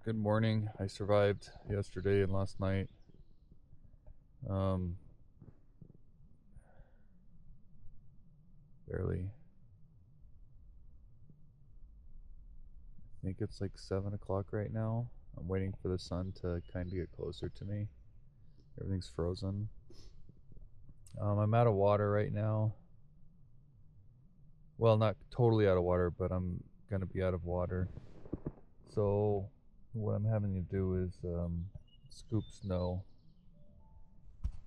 Good morning. I survived yesterday and last night. Um, Barely. I think it's like 7 o'clock right now. I'm waiting for the sun to kind of get closer to me. Everything's frozen. I'm out of water right now. Well, not totally out of water, but I'm gonna be out of water. So what I'm having to do is scoop snow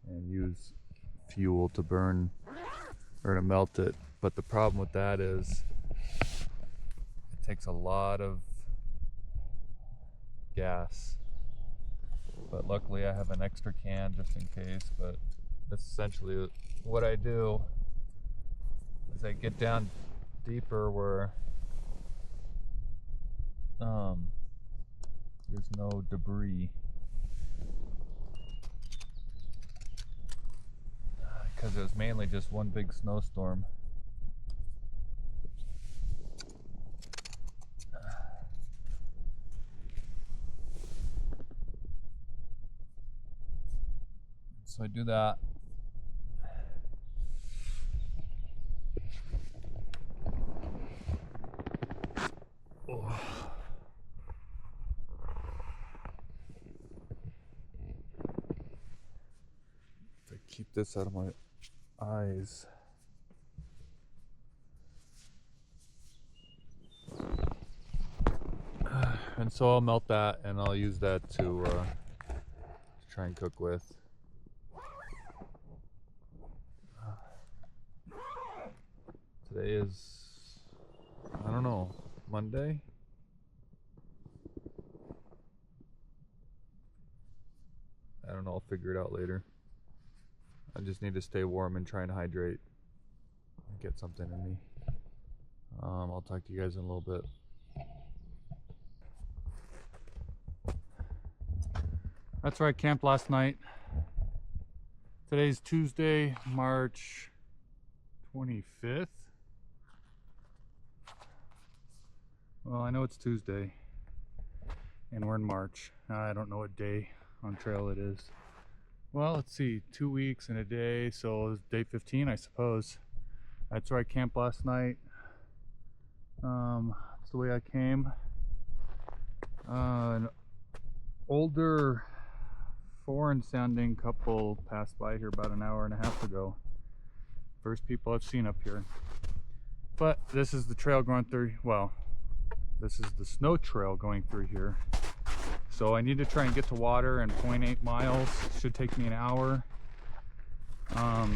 and use fuel to burn or to melt it. But the problem with that is it takes a lot of gas. But luckily I have an extra can just in case. But that's essentially what I do is I get down deeper where there's no debris, because it was mainly just one big snowstorm. So I do that. Oh. If I keep this out of my eyes. And so I'll melt that and I'll use that to try and cook with. Today is, I don't know, Monday? I don't know, I'll figure it out later. I just need to stay warm and try and hydrate and get something in me. I'll talk to you guys in a little bit. That's where I camped last night. Today's Tuesday, March 25th. Well, I know it's Tuesday and we're in March. I don't know what day on trail it is. Well, let's see, 2 weeks and a day, so it's day 15, I suppose. That's where I camped last night. That's the way I came. An older foreign sounding couple passed by here about an hour and a half ago. First people I've seen up here. But this is the trail going through, well, this is the snow trail going through here. So I need to try and get to water in 0.8 miles. Should take me an hour. I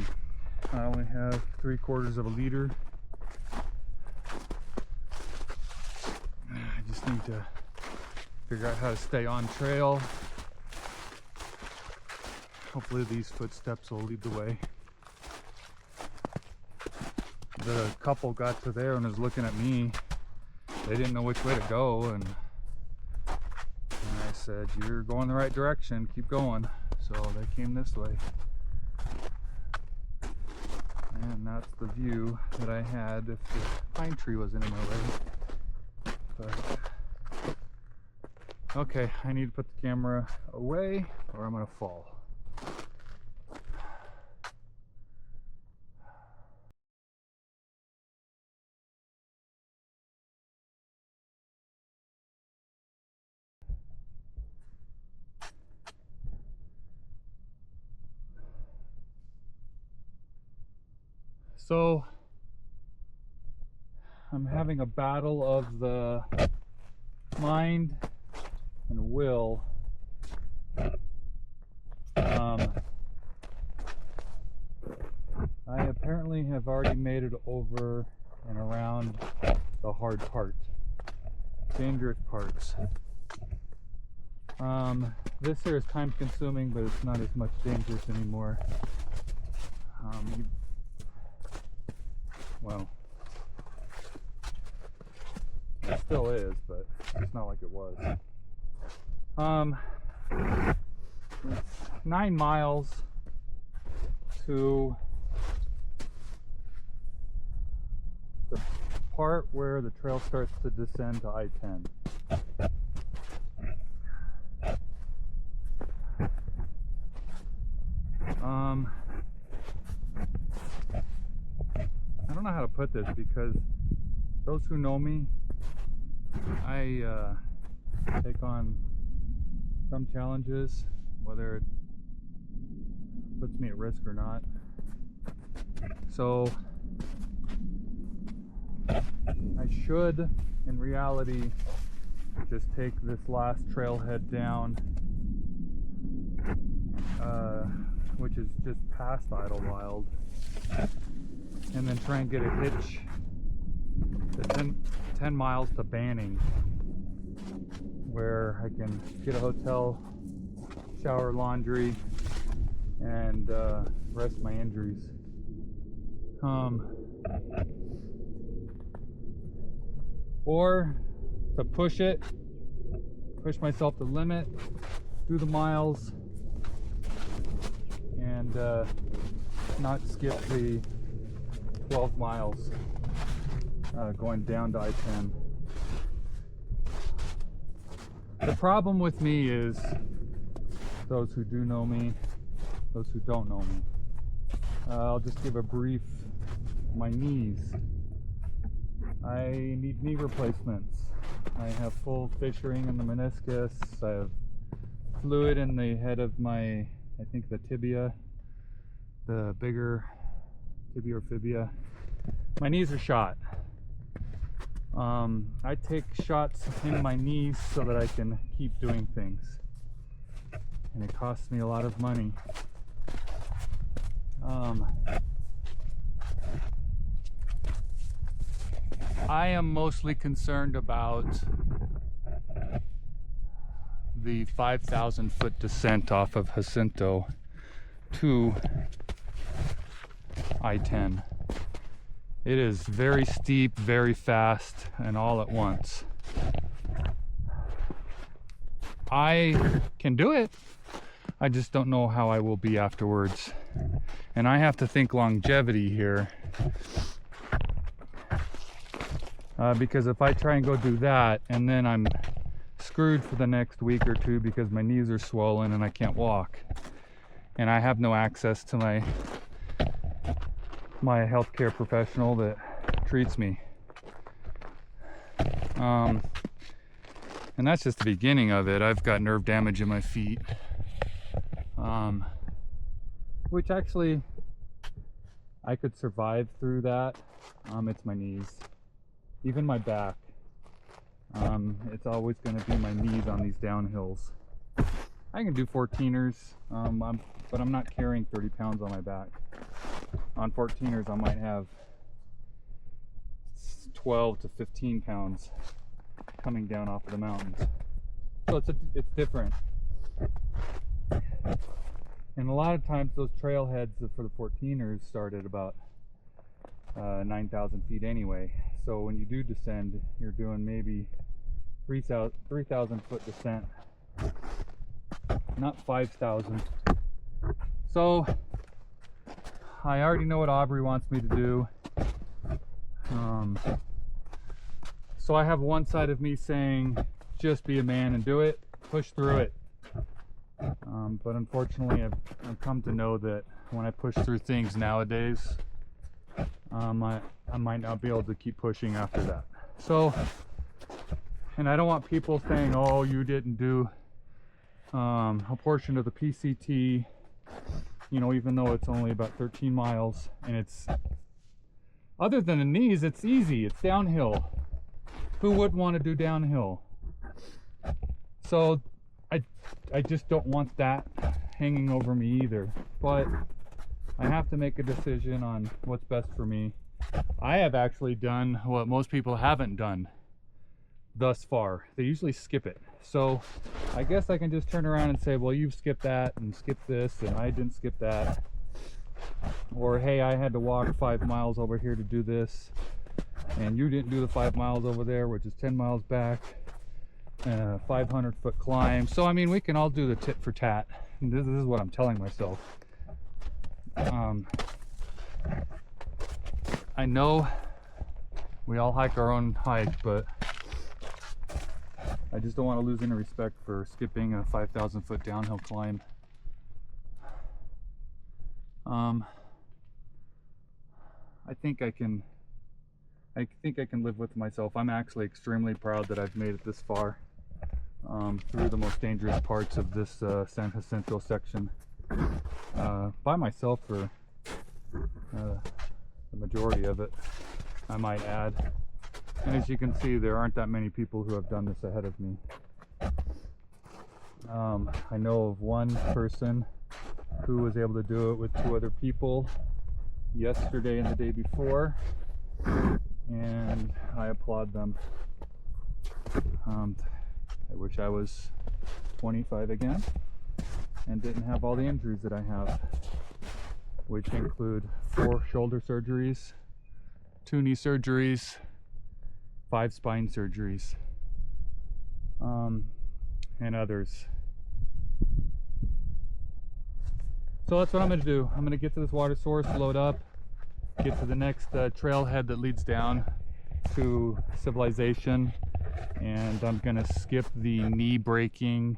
only have 3/4 of a liter. I just need to figure out how to stay on trail. Hopefully these footsteps will lead the way. The couple got to there and was looking at me. They didn't know which way to go, and I said, "You're going the right direction, keep going." So they came this way. And that's the view that I had if the pine tree wasn't in my way. But okay, I need to put the camera away or I'm gonna fall. So I'm having a battle of the mind and will. I apparently have already made it over and around the hard part, dangerous parts. This here is time consuming, but it's not as much dangerous anymore. Well, it still is, but it's not like it was. It's 9 miles to the part where the trail starts to descend to I-10. don't know how to put this, because those who know me, I take on some challenges, whether it puts me at risk or not. So I should, in reality, just take this last trailhead down, which is just past Idlewild, and then try and get a hitch to 10 miles to Banning, where I can get a hotel, shower, laundry, and rest my injuries. Or to push myself to the limit, do the miles, and not skip the 12 miles going down to I-10. The problem with me is, those who do know me, those who don't know me, I'll just give a brief. My knees. I need knee replacements. I have full fissuring in the meniscus. I have fluid in the head of my, I think the tibia, the bigger tibia or fibia. My knees are shot. I take shots in my knees so that I can keep doing things, and it costs me a lot of money. I am mostly concerned about the 5,000 foot descent off of Jacinto to I-10. It is very steep, very fast, and all at once. I can do it. I just don't know how I will be afterwards. And I have to think longevity here. Because if I try and go do that, and then I'm screwed for the next week or two because my knees are swollen and I can't walk, and I have no access to my healthcare professional that treats me. And that's just the beginning of it. I've got nerve damage in my feet, which actually I could survive through that. It's my knees. Even my back. It's always going to be my knees on these downhills. I can do 14ers, but I'm not carrying 30 pounds on my back. On 14ers, I might have 12 to 15 pounds coming down off of the mountains. So it's different. And a lot of times those trailheads for the 14ers start at about 9,000 feet anyway. So when you do descend, you're doing maybe 3,000 foot descent, not 5,000. So I already know what Aubrey wants me to do. So I have one side of me saying, just be a man and do it, push through it. But unfortunately, I've come to know that when I push through things nowadays, I might not be able to keep pushing after that. So, and I don't want people saying, oh, you didn't do a portion of the PCT, you know, even though it's only about 13 miles, and it's, other than the knees, it's easy, it's downhill. Who wouldn't want to do downhill? So I just don't want that hanging over me either, but I have to make a decision on what's best for me. I have actually done what most people haven't done thus far. They usually skip it. So I guess I can just turn around and say, well, you've skipped that and skipped this, and I didn't skip that. Or, hey, I had to walk 5 miles over here to do this, and you didn't do the 5 miles over there, which is 10 miles back, and a 500-foot climb. So, I mean, we can all do the tit for tat. And this is what I'm telling myself. I know we all hike our own hike, but I just don't want to lose any respect for skipping a 5,000 foot downhill climb. I think I can live with myself. I'm actually extremely proud that I've made it this far through the most dangerous parts of this San Jacinto section by myself for the majority of it, I might add. And as you can see, there aren't that many people who have done this ahead of me. I know of one person who was able to do it with 2 other people yesterday and the day before, and I applaud them. I wish I was 25 again and didn't have all the injuries that I have, which include 4 shoulder surgeries, 2 knee surgeries, 5 spine surgeries, and others. So that's what I'm going to do. I'm going to get to this water source, load up, get to the next trailhead that leads down to civilization, and I'm going to skip the knee breaking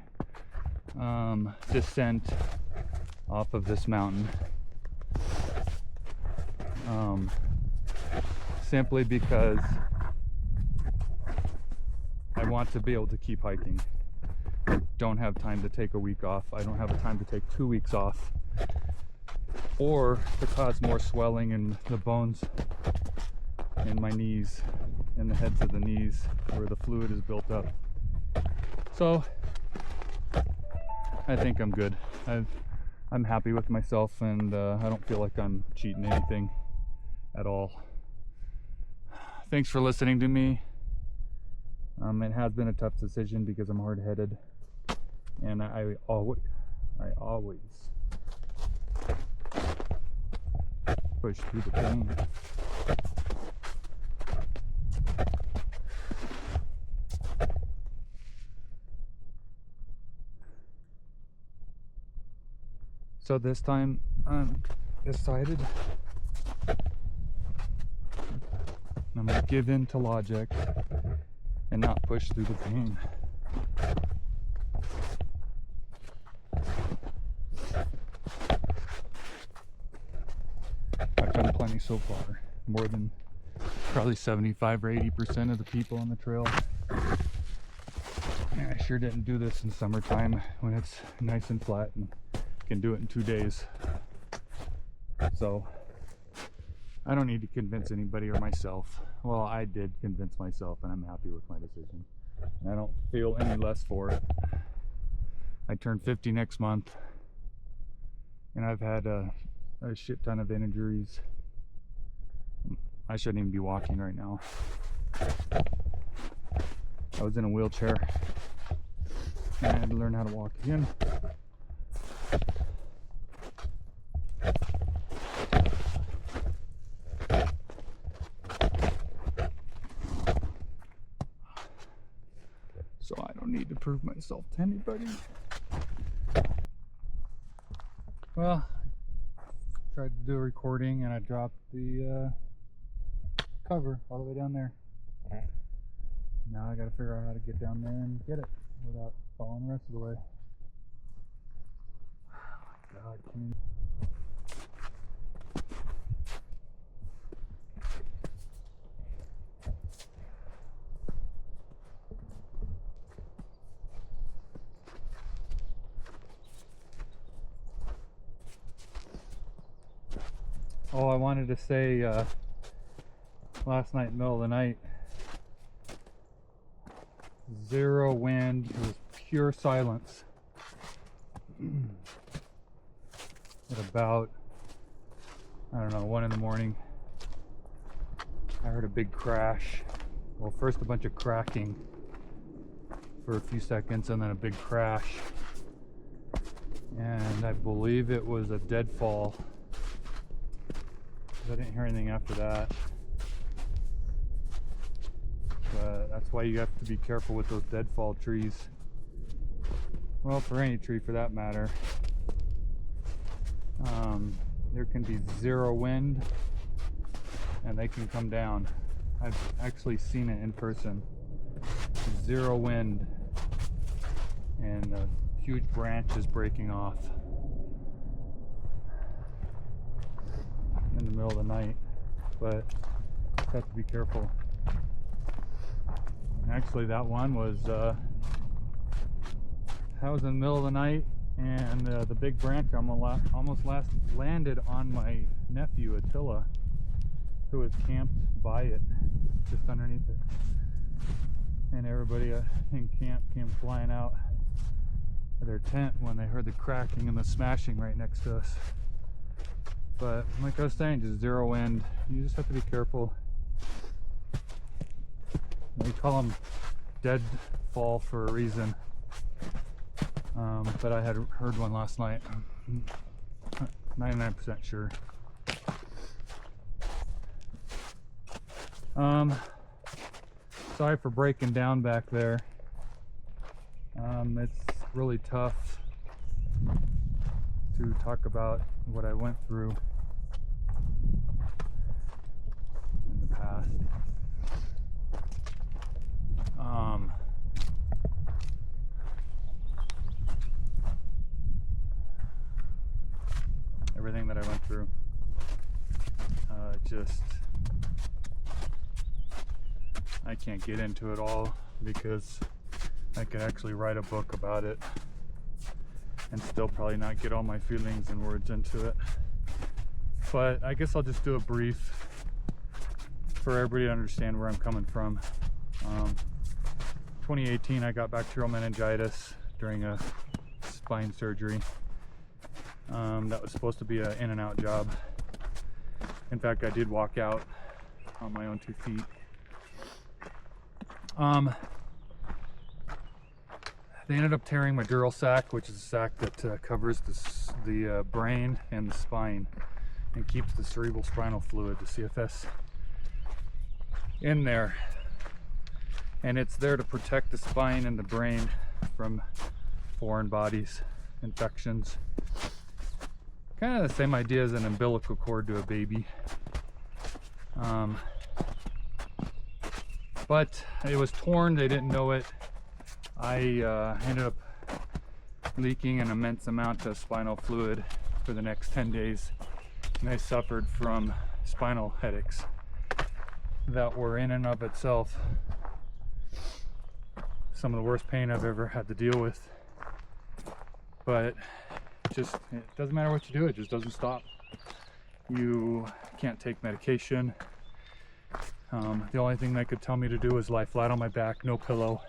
descent off of this mountain. Simply because I want to be able to keep hiking. I don't have time to take a week off. I don't have time to take 2 weeks off, or to cause more swelling in the bones in my knees, in the heads of the knees where the fluid is built up. So I think I'm good. I'm happy with myself, and I don't feel like I'm cheating anything at all. Thanks for listening to me. It has been a tough decision because I'm hard-headed, and I always push through the pain. So this time I'm decided I'm going to give in to logic and not push through the pain. I've done plenty so far, more than probably 75 or 80% of the people on the trail. And I sure didn't do this in summertime when it's nice and flat and can do it in 2 days. So I don't need to convince anybody or myself. Well, I did convince myself, and I'm happy with my decision. And I don't feel any less for it. I turn 50 next month, and I've had a shit ton of injuries. I shouldn't even be walking right now. I was in a wheelchair, and I had to learn how to walk again. So I don't need to prove myself to anybody. Well, tried to do a recording and I dropped the cover all the way down there. Now I gotta figure out how to get down there and get it without falling the rest of the way. Oh my God, can you... Oh, I wanted to say last night, middle of the night, zero wind, it was pure silence. At about, I don't know, 1 in the morning, I heard a big crash. Well, first a bunch of cracking for a few seconds, and then a big crash. And I believe it was a deadfall. I didn't hear anything after that. But that's why you have to be careful with those deadfall trees. Well, for any tree for that matter. There can be zero wind and they can come down. I've actually seen it in person. Zero wind and a huge branch is breaking off in the middle of the night. but just have to be careful. Actually, that one was I was in the middle of the night, and the big branch almost landed on my nephew Attila, who was camped by it, just underneath it. And everybody in camp came flying out of their tent when they heard the cracking and the smashing right next to us. But like I was saying, just zero wind. You just have to be careful. We call them deadfall for a reason. But I had heard one last night. I'm 99% sure. Sorry for breaking down back there. It's really tough to talk about what I went through in the past. Everything that I went through, I can't get into it all because I could actually write a book about it and still probably not get all my feelings and words into it. But I guess I'll just do a brief for everybody to understand where I'm coming from. 2018, I got bacterial meningitis during a spine surgery. That was supposed to be an in and out job. In fact, I did walk out on my own 2 feet. They ended up tearing my dural sac, which is a sac that covers the brain and the spine and keeps the cerebral spinal fluid, the CFS, in there. And it's there to protect the spine and the brain from foreign bodies, infections. Kind of the same idea as an umbilical cord to a baby. But it was torn, they didn't know it. I ended up leaking an immense amount of spinal fluid for the next 10 days. And I suffered from spinal headaches that were in and of itself some of the worst pain I've ever had to deal with. But it doesn't matter what you do, it just doesn't stop. You can't take medication. The only thing they could tell me to do is lie flat on my back, no pillow.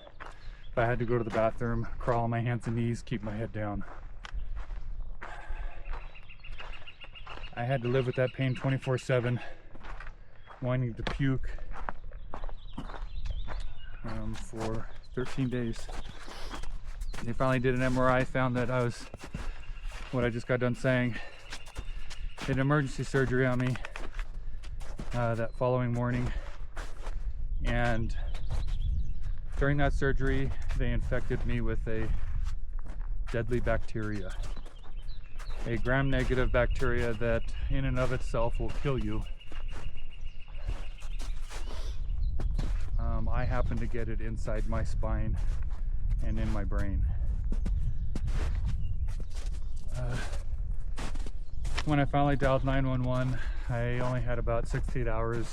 If I had to go to the bathroom, crawl on my hands and knees, keep my head down. I had to live with that pain 24/7, wanting to puke for 13 days. They finally did an MRI, found that I was, what I just got done saying, did emergency surgery on me that following morning. And during that surgery, they infected me with a deadly bacteria, a gram-negative bacteria that in and of itself will kill you. I happened to get it inside my spine and in my brain. When I finally dialed 911, I only had about 6 to 8 hours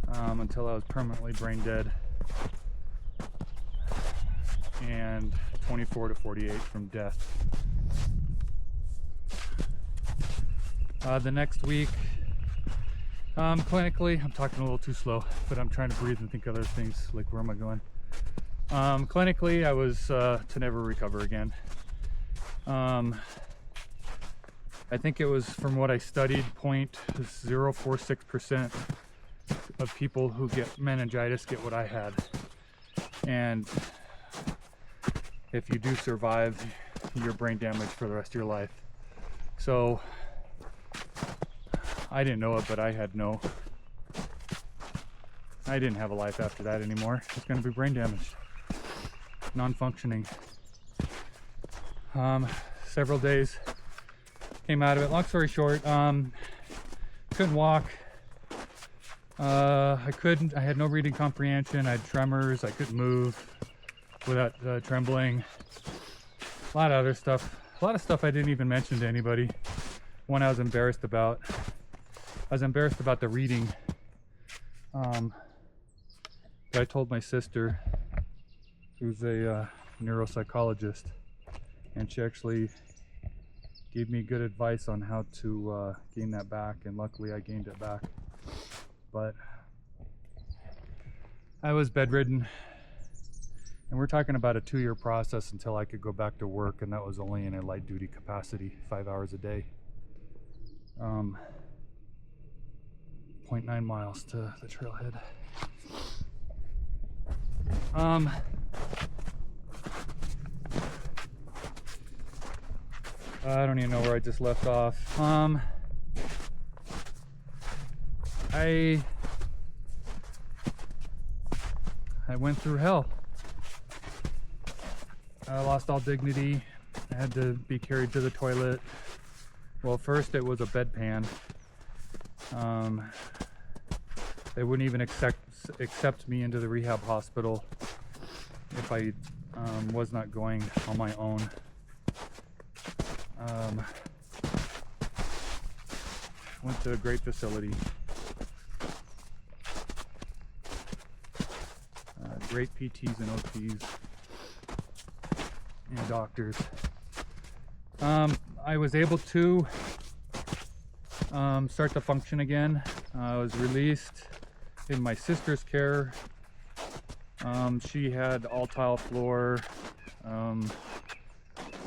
until I was permanently brain dead, and 24 to 48 from death. The next week, clinically, I'm talking a little too slow, but I'm trying to breathe and think other things, like where am I going? Clinically, I was to never recover again. I think it was, from what I studied, 0.046% of people who get meningitis get what I had. And if you do survive, you're brain damaged for the rest of your life. So I didn't know it, but I didn't have a life after that anymore. It's going to be brain damage, non-functioning. Several days came out of it. Long story short, couldn't walk. I had no reading comprehension. I had tremors. I couldn't move without trembling. A lot of other stuff. A lot of stuff I didn't even mention to anybody. One I was embarrassed about. I was embarrassed about the reading. But I told my sister, who's a neuropsychologist, and she actually gave me good advice on how to gain that back, and luckily I gained it back. But I was bedridden, and we're talking about a 2-year process until I could go back to work, and that was only in a light duty capacity, 5 hours a day. 0.9 miles to the trailhead. I don't even know where I just left off. I went through hell. I lost all dignity. I had to be carried to the toilet. Well, first it was a bedpan. They wouldn't even accept me into the rehab hospital if I was not going on my own. Went to a great facility. Great PTs and OTs and doctors. I was able to start to function again. I was released in my sister's care. She had all tile floor,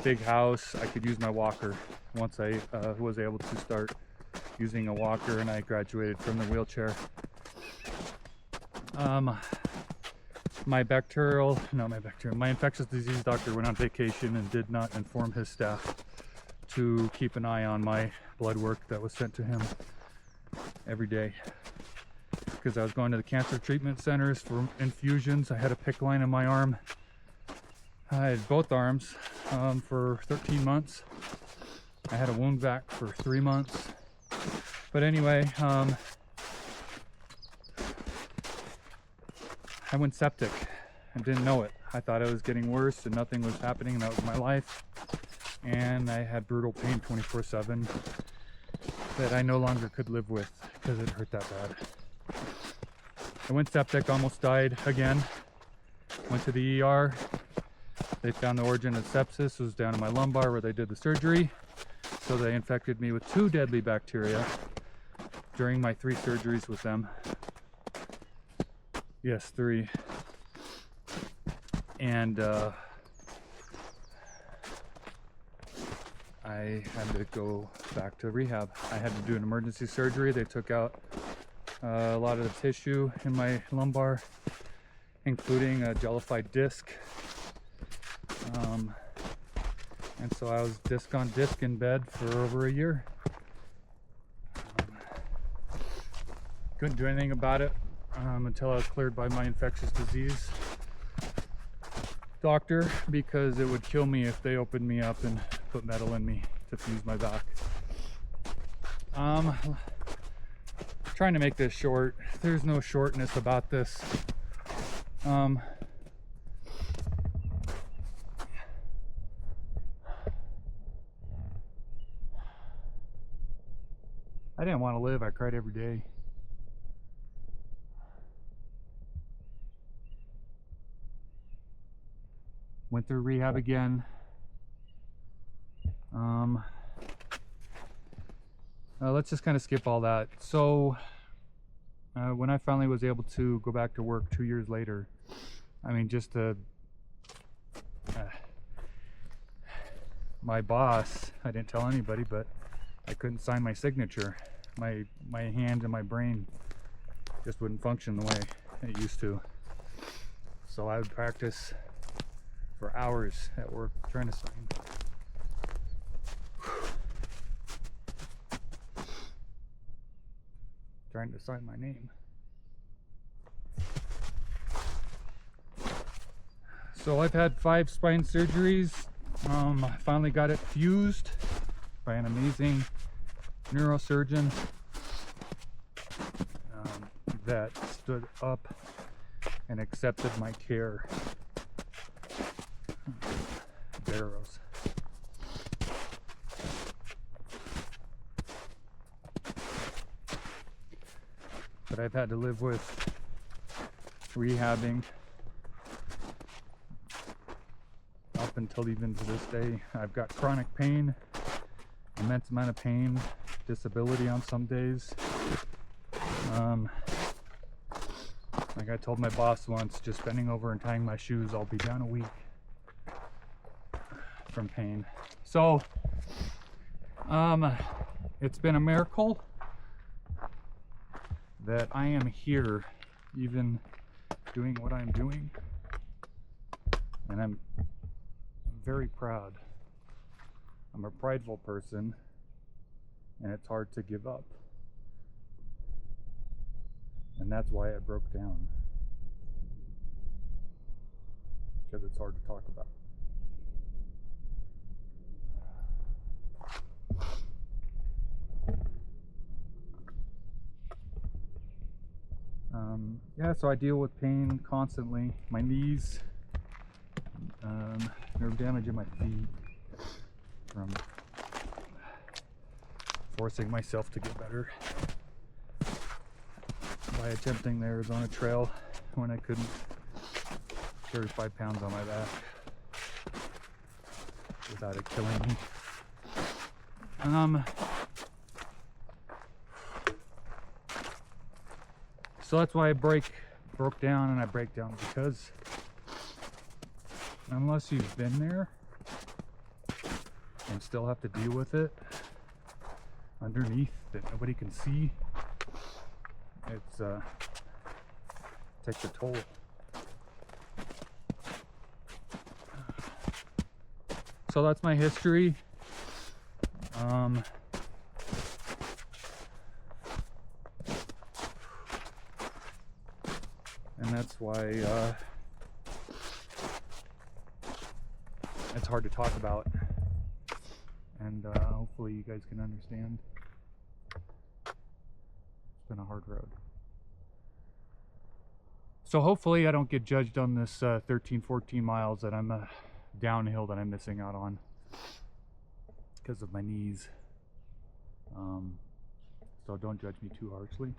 big house. I could use my walker once I was able to start using a walker, and I graduated from the wheelchair. My infectious disease doctor went on vacation and did not inform his staff to keep an eye on my blood work that was sent to him every day, because I was going to the cancer treatment centers for infusions. I had a PICC line in my arm. I had both arms for 13 months. I had a wound vac for 3 months. But anyway, I went septic and didn't know it. I thought it was getting worse and nothing was happening, and that was my life. And I had brutal pain 24/7 that I no longer could live with because it hurt that bad. I went septic, almost died again. Went to the ER. They found the origin of sepsis. It was down in my lumbar where they did the surgery. So they infected me with 2 deadly bacteria during my 3 surgeries with them. Yes, 3. And I had to go back to rehab. I had to do an emergency surgery. They took out a lot of the tissue in my lumbar, including a jellified disc. And so I was disc on disc in bed for over a year. Couldn't do anything about it until I was cleared by my infectious disease doctor, because it would kill me if they opened me up and put metal in me to fuse my back. Trying to make this short. There's no shortness about this. I didn't want to live. I cried every day. Went through rehab again. Let's just kind of skip all that. So when I finally was able to go back to work 2 years later, I mean, just my boss, I didn't tell anybody, but I couldn't sign my signature. My hand and my brain just wouldn't function the way it used to. So I would practice for hours at work trying to sign. Trying to sign my name. So I've had 5 spine surgeries. I finally got it fused by an amazing neurosurgeon that stood up and accepted my care. Barrows. that I've had to live with, rehabbing, up until even to this day. I've got chronic pain, immense amount of pain, disability on some days. Like I told my boss once, just bending over and tying my shoes, I'll be down a week from pain. So, it's been a miracle that I am here, even doing what I'm doing, and I'm very proud. I'm a prideful person, and it's hard to give up. And that's why I broke down. Because it's hard to talk about. Yeah, so I deal with pain constantly. My knees, nerve damage in my feet from forcing myself to get better by attempting the Arizona Trail when I couldn't carry 5 pounds on my back without it killing me. So that's why I broke down, and I break down because unless you've been there and still have to deal with it underneath that nobody can see, it's takes a toll. So that's my history. And that's why it's hard to talk about, and hopefully you guys can understand. It's been a hard road. So hopefully I don't get judged on this 13-14 miles that I'm downhill that I'm missing out on because of my knees. So don't judge me too harshly.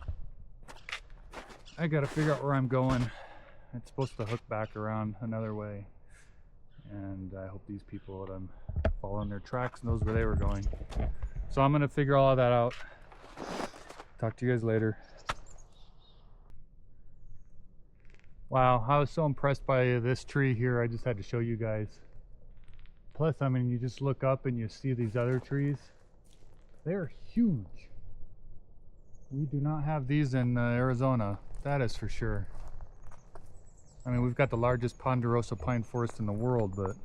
I gotta figure out where I'm going. It's supposed to hook back around another way, and I hope these people that I'm following their tracks knows where they were going. So I'm gonna figure all of that out. Talk to you guys later. Wow, I was so impressed by this tree here. I just had to show you guys. Plus, I mean, you just look up and you see these other trees. They're huge. We do not have these in Arizona. That is for sure. I mean, we've got the largest ponderosa pine forest in the world, but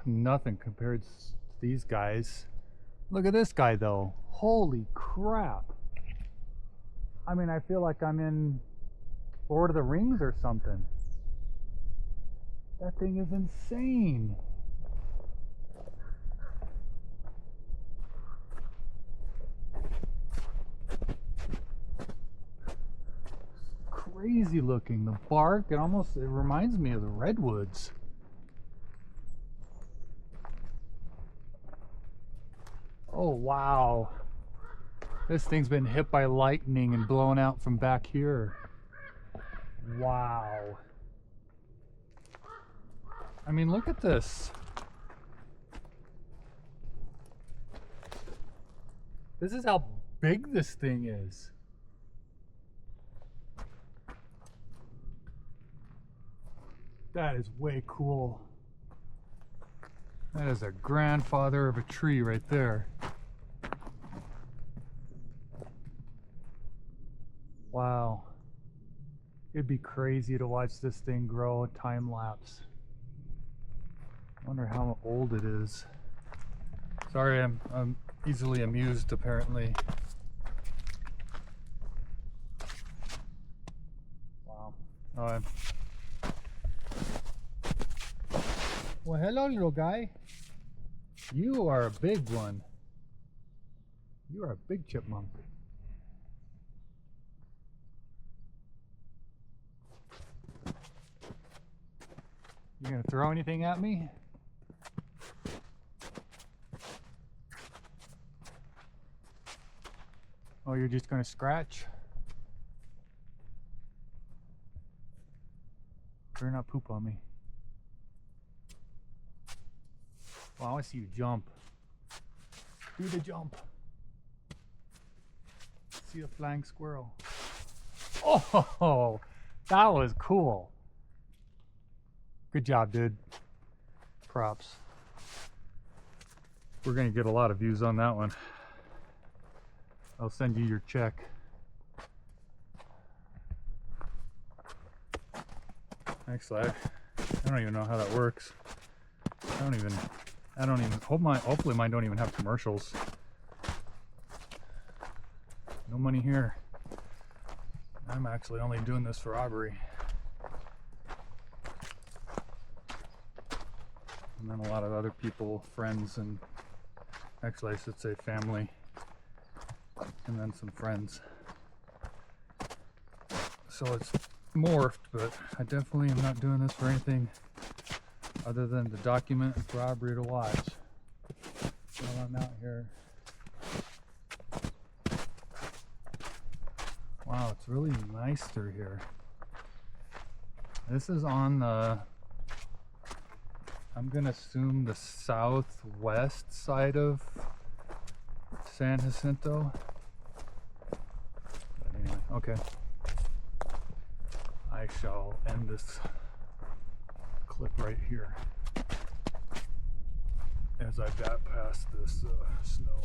nothing compared to these guys. Look at this guy though. Holy crap. I mean, I feel like I'm in Lord of the Rings or something. That thing is insane. Crazy looking. The bark, it reminds me of the redwoods. Oh wow. This thing's been hit by lightning and blown out from back here. Wow. I mean, look at this. This is how big this thing is. That is way cool. That is a grandfather of a tree right there. Wow. It'd be crazy to watch this thing grow time lapse. I wonder how old it is. Sorry, I'm easily amused apparently. Wow. Well, hello, little guy. You are a big one. You are a big chipmunk. You gonna throw anything at me? Oh, Oh, you're just gonna scratch? Better not poop on me. Wow, I see you jump. Do the jump. See a flying squirrel. Oh, that was cool. Good job, dude. Props. We're gonna get a lot of views on that one. I'll send you your check. Actually, I don't even know how that works. I don't even hopefully mine don't even have commercials. No money here. I'm actually only doing this for Aubrey. And then a lot of other people, friends, and actually I should say family, and then some friends. So it's morphed, but I definitely am not doing this for anything other than to document and for Aubrey to watch while I'm out here. Wow, it's really nice through here. This is on the, I'm gonna assume the southwest side of San Jacinto. But anyway, okay. I shall end this clip right here as I bat past this snow.